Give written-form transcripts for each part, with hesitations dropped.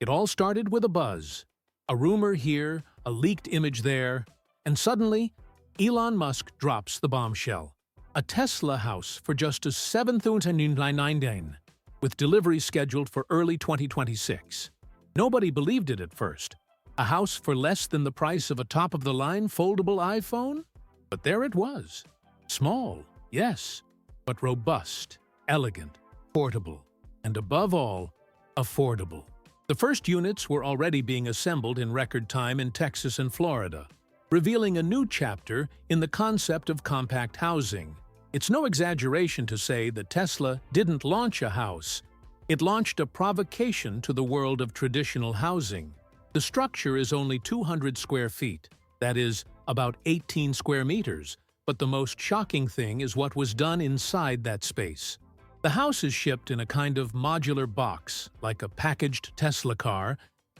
It all started with a buzz. A rumor here, a leaked image there, and suddenly, Elon Musk drops the bombshell. A Tesla house for just $7,999, with delivery scheduled for early 2026. Nobody believed it at first. A house for less than the price of a top-of-the-line foldable iPhone? But there it was. Small, yes, but robust, elegant, portable, and above all, affordable. The first units were already being assembled in record time in Texas and Florida, revealing a new chapter in the concept of compact housing. It's no exaggeration to say that Tesla didn't launch a house. It launched a provocation to the world of traditional housing. The structure is only 200 square feet, that is, about 18 square meters, but the most shocking thing is what was done inside that space. The house is shipped in a kind of modular box, like a packaged Tesla car,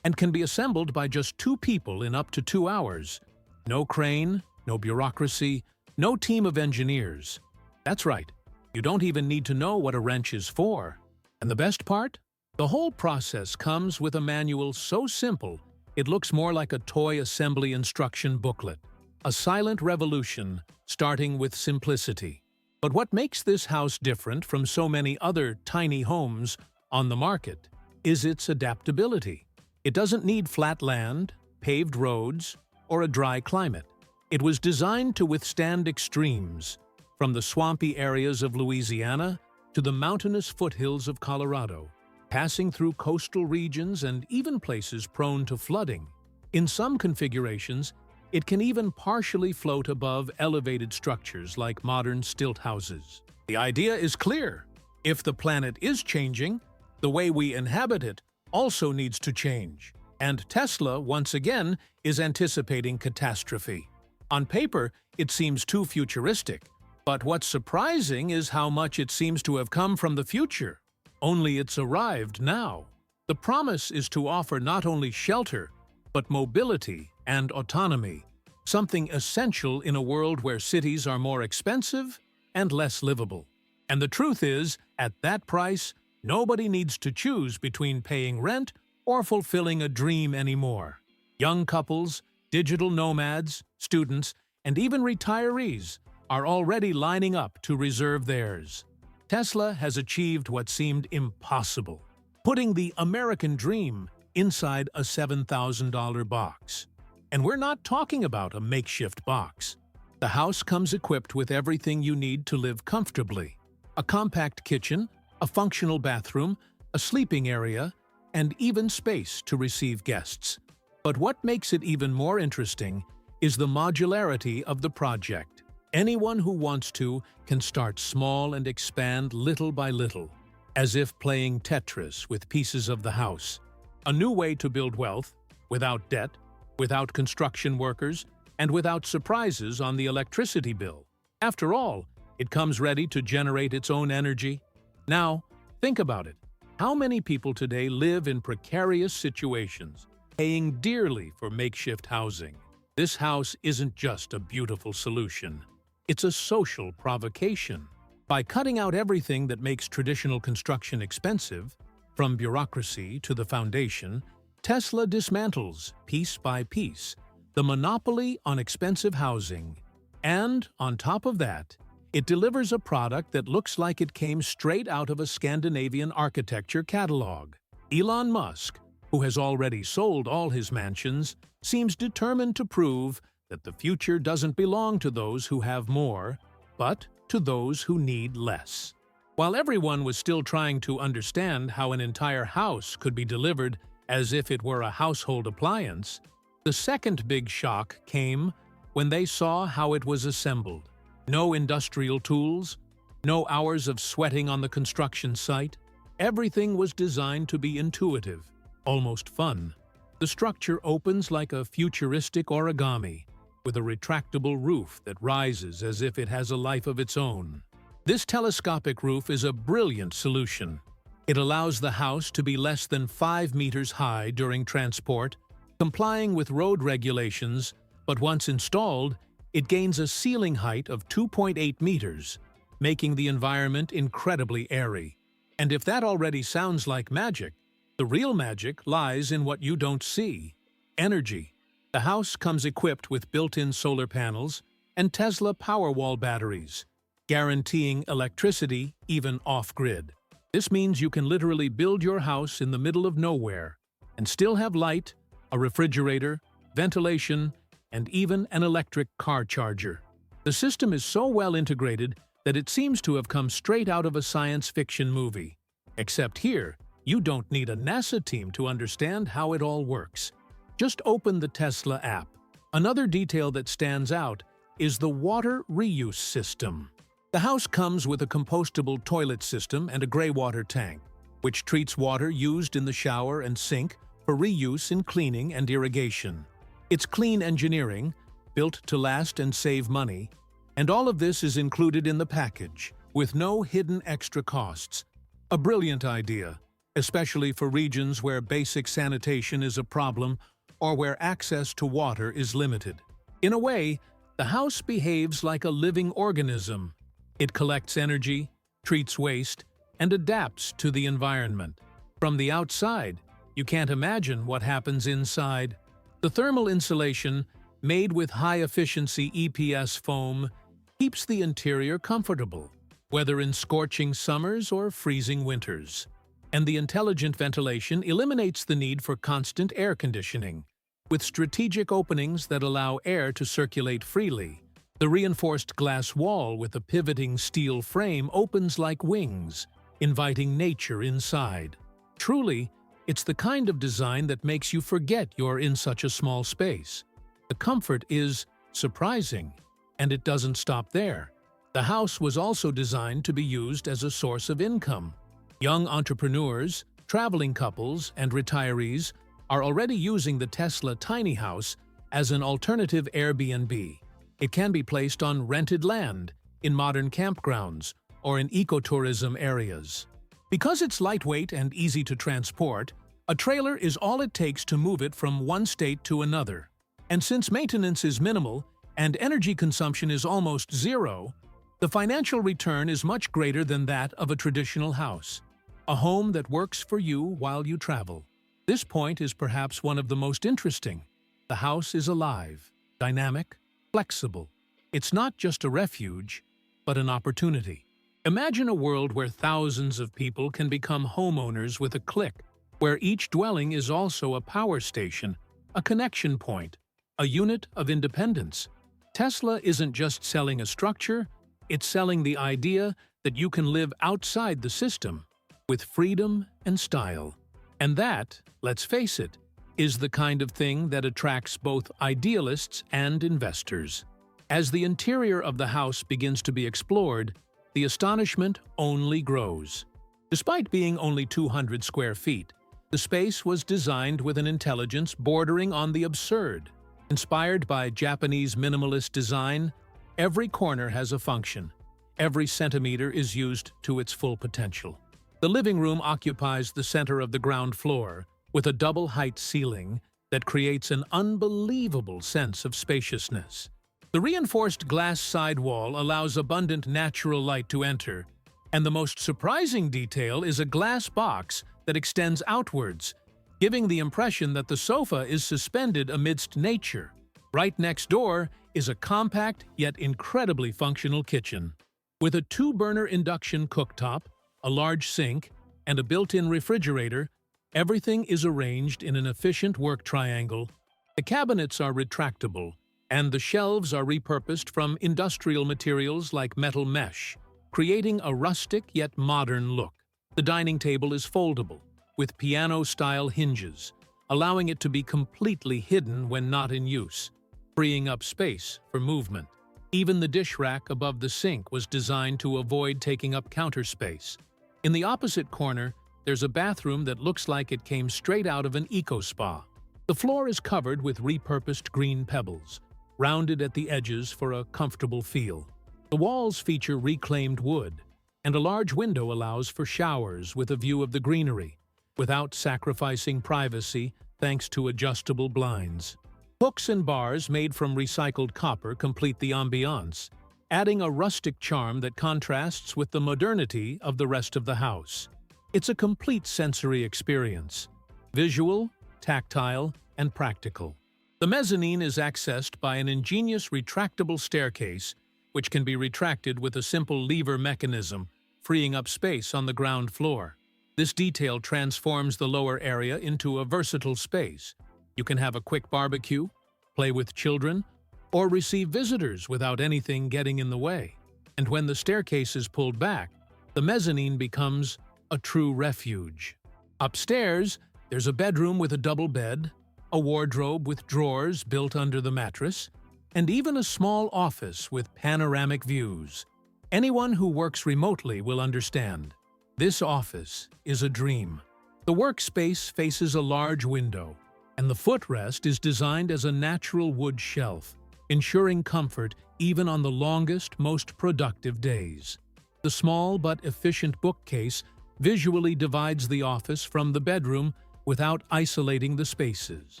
and can be assembled by just 2 people in up to 2 hours. No crane, no bureaucracy, no team of engineers. That's right, you don't even need to know what a wrench is for. And the best part? The whole process comes with a manual so simple, it looks more like a toy assembly instruction booklet. A silent revolution, starting with simplicity. But what makes this house different from so many other tiny homes on the market is its adaptability. It doesn't need flat land, paved roads, or a dry climate. It was designed to withstand extremes, from the swampy areas of Louisiana to the mountainous foothills of Colorado, passing through coastal regions and even places prone to flooding. In some configurations, it can even partially float above elevated structures like modern stilt houses. The idea is clear. If the planet is changing, the way we inhabit it also needs to change. And Tesla, once again, is anticipating catastrophe. On paper, it seems too futuristic. But what's surprising is how much it seems to have come from the future. Only it's arrived now. The promise is to offer not only shelter, but mobility and autonomy, something essential in a world where cities are more expensive and less livable. And the truth is, at that price, nobody needs to choose between paying rent or fulfilling a dream anymore. Young couples, digital nomads, students, and even retirees are already lining up to reserve theirs. Tesla has achieved what seemed impossible, putting the American dream inside a $7,000 box. And we're not talking about a makeshift box. The house comes equipped with everything you need to live comfortably. A compact kitchen, a functional bathroom, a sleeping area, and even space to receive guests. But what makes it even more interesting is the modularity of the project. Anyone who wants to can start small and expand little by little, as if playing Tetris with pieces of the house. A new way to build wealth, without debt, without construction workers, and without surprises on the electricity bill. After all, it comes ready to generate its own energy. Now, think about it. How many people today live in precarious situations, paying dearly for makeshift housing? This house isn't just a beautiful solution. It's a social provocation. By cutting out everything that makes traditional construction expensive, from bureaucracy to the foundation, Tesla dismantles, piece by piece, the monopoly on expensive housing. And, on top of that, it delivers a product that looks like it came straight out of a Scandinavian architecture catalog. Elon Musk, who has already sold all his mansions, seems determined to prove that the future doesn't belong to those who have more, but to those who need less. While everyone was still trying to understand how an entire house could be delivered as if it were a household appliance, the second big shock came when they saw how it was assembled. No industrial tools, no hours of sweating on the construction site. Everything was designed to be intuitive, almost fun. The structure opens like a futuristic origami, with a retractable roof that rises as if it has a life of its own. This telescopic roof is a brilliant solution. It allows the house to be less than 5 meters high during transport, complying with road regulations, but once installed, it gains a ceiling height of 2.8 meters, making the environment incredibly airy. And if that already sounds like magic, The real magic lies in what you don't see: energy. The house comes equipped with built-in solar panels and Tesla Powerwall batteries, guaranteeing electricity even off-grid. This means you can literally build your house in the middle of nowhere and still have light, a refrigerator, ventilation, and even an electric car charger. The system is so well integrated that it seems to have come straight out of a science fiction movie. Except here, you don't need a NASA team to understand how it all works. Just open the Tesla app. Another detail that stands out is the water reuse system. The house comes with a compostable toilet system and a graywater tank, which treats water used in the shower and sink for reuse in cleaning and irrigation. It's clean engineering, built to last and save money, and all of this is included in the package, with no hidden extra costs. A brilliant idea, especially for regions where basic sanitation is a problem or where access to water is limited. In a way, the house behaves like a living organism. It collects energy, treats waste, and adapts to the environment. From the outside, you can't imagine what happens inside. The thermal insulation, made with high-efficiency EPS foam, keeps the interior comfortable, whether in scorching summers or freezing winters. And the intelligent ventilation eliminates the need for constant air conditioning, with strategic openings that allow air to circulate freely. The reinforced glass wall with a pivoting steel frame opens like wings, inviting nature inside. Truly, it's the kind of design that makes you forget you're in such a small space. The comfort is surprising, and it doesn't stop there. The house was also designed to be used as a source of income. Young entrepreneurs, traveling couples, and retirees are already using the Tesla tiny house as an alternative Airbnb. It can be placed on rented land, in modern campgrounds, or in ecotourism areas. Because it's lightweight and easy to transport, a trailer is all it takes to move it from one state to another. And since maintenance is minimal and energy consumption is almost zero, the financial return is much greater than that of a traditional house. A home that works for you while you travel. This point is perhaps one of the most interesting. The house is alive, dynamic, flexible. It's not just a refuge, but an opportunity. Imagine a world where thousands of people can become homeowners with a click, where each dwelling is also a power station, a connection point, a unit of independence. Tesla isn't just selling a structure, it's selling the idea that you can live outside the system, with freedom and style. And that, let's face it, is the kind of thing that attracts both idealists and investors. As the interior of the house begins to be explored, the astonishment only grows. Despite being only 200 square feet, the space was designed with an intelligence bordering on the absurd. Inspired by Japanese minimalist design, every corner has a function. Every centimeter is used to its full potential. The living room occupies the center of the ground floor, with a double-height ceiling that creates an unbelievable sense of spaciousness. The reinforced glass side wall allows abundant natural light to enter, and the most surprising detail is a glass box that extends outwards, giving the impression that the sofa is suspended amidst nature. Right next door is a compact yet incredibly functional kitchen. With a 2-burner induction cooktop, a large sink, and a built-in refrigerator, everything is arranged in an efficient work triangle. The cabinets are retractable, and the shelves are repurposed from industrial materials like metal mesh, creating a rustic yet modern look. The dining table is foldable, with piano-style hinges, allowing it to be completely hidden when not in use, freeing up space for movement. Even the dish rack above the sink was designed to avoid taking up counter space. In the opposite corner, there's a bathroom that looks like it came straight out of an eco-spa. The floor is covered with repurposed green pebbles, rounded at the edges for a comfortable feel. The walls feature reclaimed wood, and a large window allows for showers with a view of the greenery, without sacrificing privacy thanks to adjustable blinds. Hooks and bars made from recycled copper complete the ambiance, adding a rustic charm that contrasts with the modernity of the rest of the house. It's a complete sensory experience: visual, tactile, and practical. The mezzanine is accessed by an ingenious retractable staircase, which can be retracted with a simple lever mechanism, freeing up space on the ground floor. This detail transforms the lower area into a versatile space. You can have a quick barbecue, play with children, or receive visitors without anything getting in the way. And when the staircase is pulled back, the mezzanine becomes a true refuge. Upstairs, there's a bedroom with a double bed, a wardrobe with drawers built under the mattress, and even a small office with panoramic views. Anyone who works remotely will understand. This office is a dream. The workspace faces a large window, and the footrest is designed as a natural wood shelf, ensuring comfort even on the longest, most productive days. The small but efficient bookcase visually divides the office from the bedroom without isolating the spaces.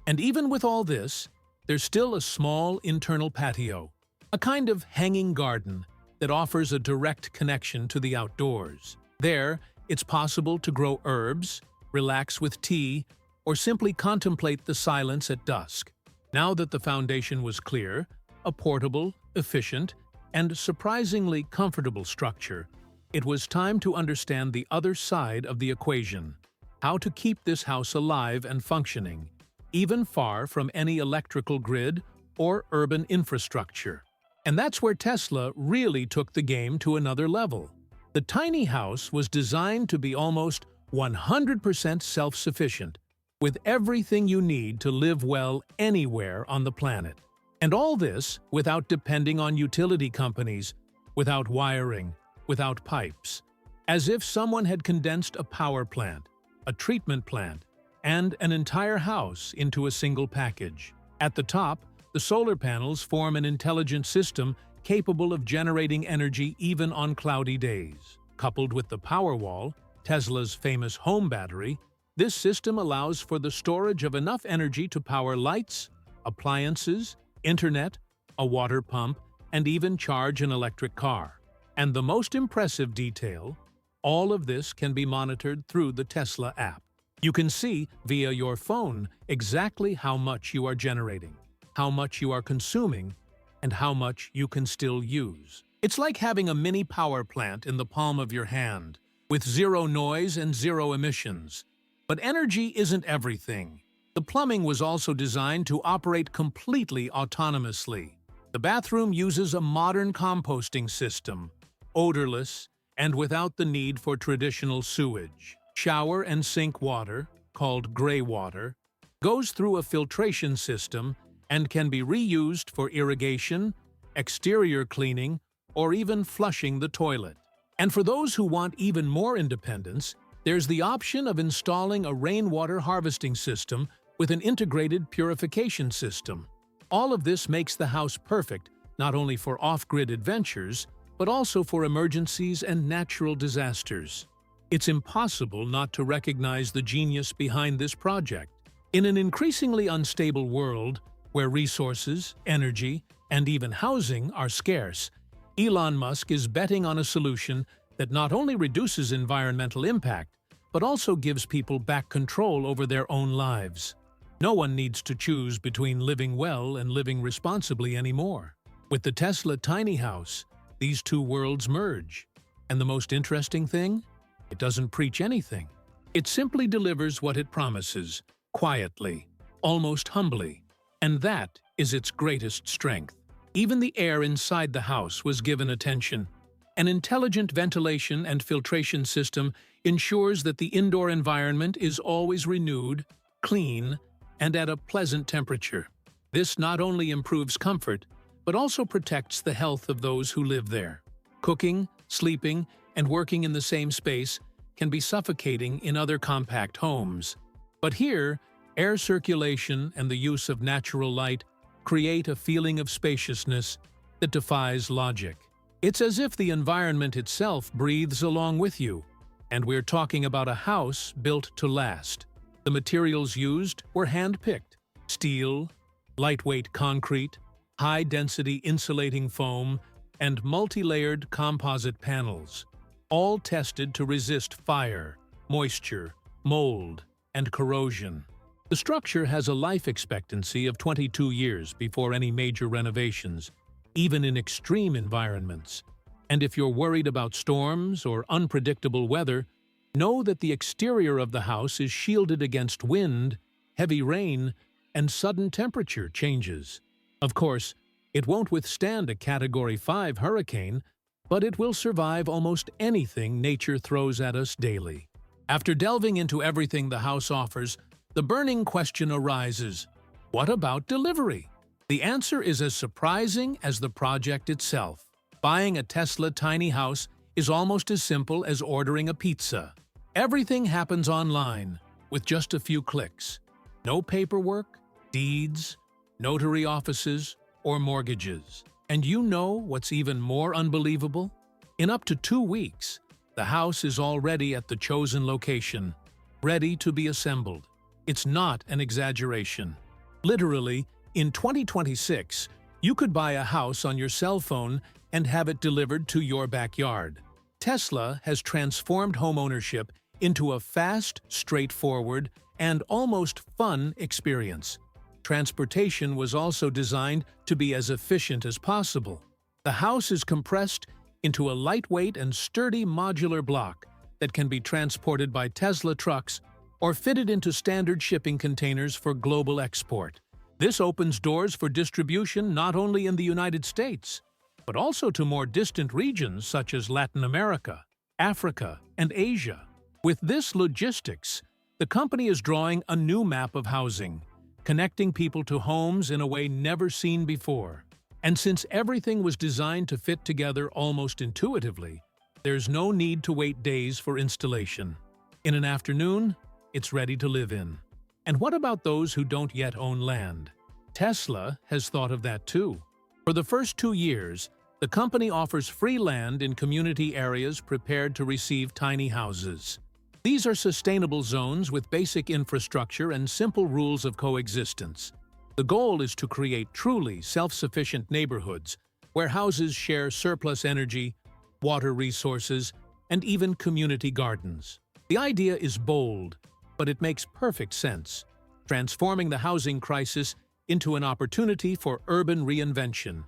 And even with all this, there's still a small internal patio, a kind of hanging garden that offers a direct connection to the outdoors. There, it's possible to grow herbs, relax with tea, or simply contemplate the silence at dusk. Now that the foundation was clear, a portable, efficient, and surprisingly comfortable structure, it was time to understand the other side of the equation: how to keep this house alive and functioning, even far from any electrical grid or urban infrastructure. And that's where Tesla really took the game to another level. The tiny house was designed to be almost 100% self-sufficient, with everything you need to live well anywhere on the planet. And all this without depending on utility companies, without wiring, without pipes. As if someone had condensed a power plant, a treatment plant, and an entire house into a single package. At the top, the solar panels form an intelligent system capable of generating energy even on cloudy days. Coupled with the Powerwall, Tesla's famous home battery, this system allows for the storage of enough energy to power lights, appliances, internet, a water pump, and even charge an electric car. And the most impressive detail, all of this can be monitored through the Tesla app. You can see via your phone exactly how much you are generating, how much you are consuming, and how much you can still use. It's like having a mini power plant in the palm of your hand, with zero noise and zero emissions. But energy isn't everything. The plumbing was also designed to operate completely autonomously. The bathroom uses a modern composting system, odorless and without the need for traditional sewage. Shower and sink water, called graywater, goes through a filtration system and can be reused for irrigation, exterior cleaning, or even flushing the toilet. And for those who want even more independence, there's the option of installing a rainwater harvesting system with an integrated purification system. All of this makes the house perfect not only for off-grid adventures, but also for emergencies and natural disasters. It's impossible not to recognize the genius behind this project. In an increasingly unstable world, where resources, energy, and even housing are scarce, Elon Musk is betting on a solution that not only reduces environmental impact, but also gives people back control over their own lives. No one needs to choose between living well and living responsibly anymore. With the Tesla tiny house, these two worlds merge. And the most interesting thing? It doesn't preach anything. It simply delivers what it promises, quietly, almost humbly. And that is its greatest strength. Even the air inside the house was given attention. An intelligent ventilation and filtration system ensures that the indoor environment is always renewed, clean, and at a pleasant temperature. This not only improves comfort, but also protects the health of those who live there. Cooking, sleeping, and working in the same space can be suffocating in other compact homes. But here, air circulation and the use of natural light create a feeling of spaciousness that defies logic. It's as if the environment itself breathes along with you, and we're talking about a house built to last. The materials used were hand-picked: steel, lightweight concrete, high-density insulating foam, and multi-layered composite panels, all tested to resist fire, moisture, mold, and corrosion. The structure has a life expectancy of 22 years before any major renovations, even in extreme environments. And if you're worried about storms or unpredictable weather, know that the exterior of the house is shielded against wind, heavy rain, and sudden temperature changes. Of course, it won't withstand a Category 5 hurricane, but it will survive almost anything nature throws at us daily. After delving into everything the house offers, the burning question arises: what about delivery? The answer is as surprising as the project itself. Buying a Tesla tiny house is almost as simple as ordering a pizza. Everything happens online, with just a few clicks. No paperwork, deeds, notary offices, or mortgages. And you know what's even more unbelievable? In up to 2 weeks, the house is already at the chosen location, ready to be assembled. It's not an exaggeration. Literally, in 2026, you could buy a house on your cell phone and have it delivered to your backyard. Tesla has transformed homeownership into a fast, straightforward, and almost fun experience. Transportation was also designed to be as efficient as possible. The house is compressed into a lightweight and sturdy modular block that can be transported by Tesla trucks or fitted into standard shipping containers for global export. This opens doors for distribution not only in the United States, but also to more distant regions such as Latin America, Africa, and Asia. With this logistics, the company is drawing a new map of housing, connecting people to homes in a way never seen before. And since everything was designed to fit together almost intuitively, there's no need to wait days for installation. In an afternoon, it's ready to live in. And what about those who don't yet own land? Tesla has thought of that too. For the first 2 years, the company offers free land in community areas prepared to receive tiny houses. These are sustainable zones with basic infrastructure and simple rules of coexistence. The goal is to create truly self-sufficient neighborhoods where houses share surplus energy, water resources, and even community gardens. The idea is bold, but it makes perfect sense, transforming the housing crisis into an opportunity for urban reinvention.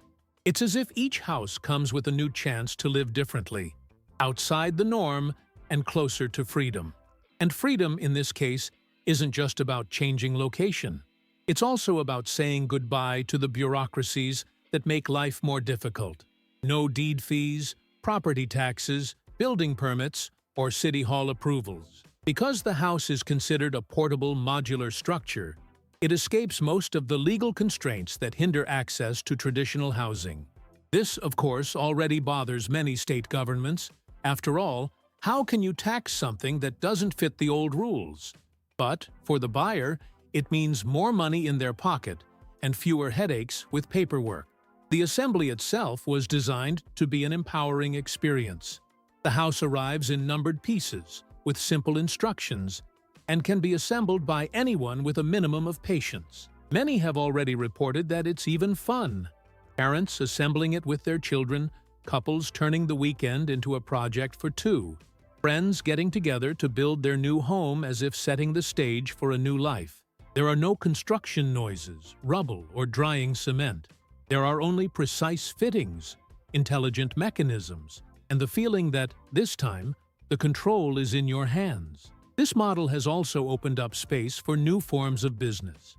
It's as if each house comes with a new chance to live differently, outside the norm and closer to freedom. And freedom, in this case, isn't just about changing location. It's also about saying goodbye to the bureaucracies that make life more difficult. No deed fees, property taxes, building permits, or city hall approvals. Because the house is considered a portable modular structure, it escapes most of the legal constraints that hinder access to traditional housing. This, of course, already bothers many state governments. After all, how can you tax something that doesn't fit the old rules? But, for the buyer, it means more money in their pocket and fewer headaches with paperwork. The assembly itself was designed to be an empowering experience. The house arrives in numbered pieces, with simple instructions, and can be assembled by anyone with a minimum of patience. Many have already reported that it's even fun. Parents assembling it with their children, couples turning the weekend into a project for two, friends getting together to build their new home as if setting the stage for a new life. There are no construction noises, rubble, or drying cement. There are only precise fittings, intelligent mechanisms, and the feeling that, this time, the control is in your hands. This model has also opened up space for new forms of business.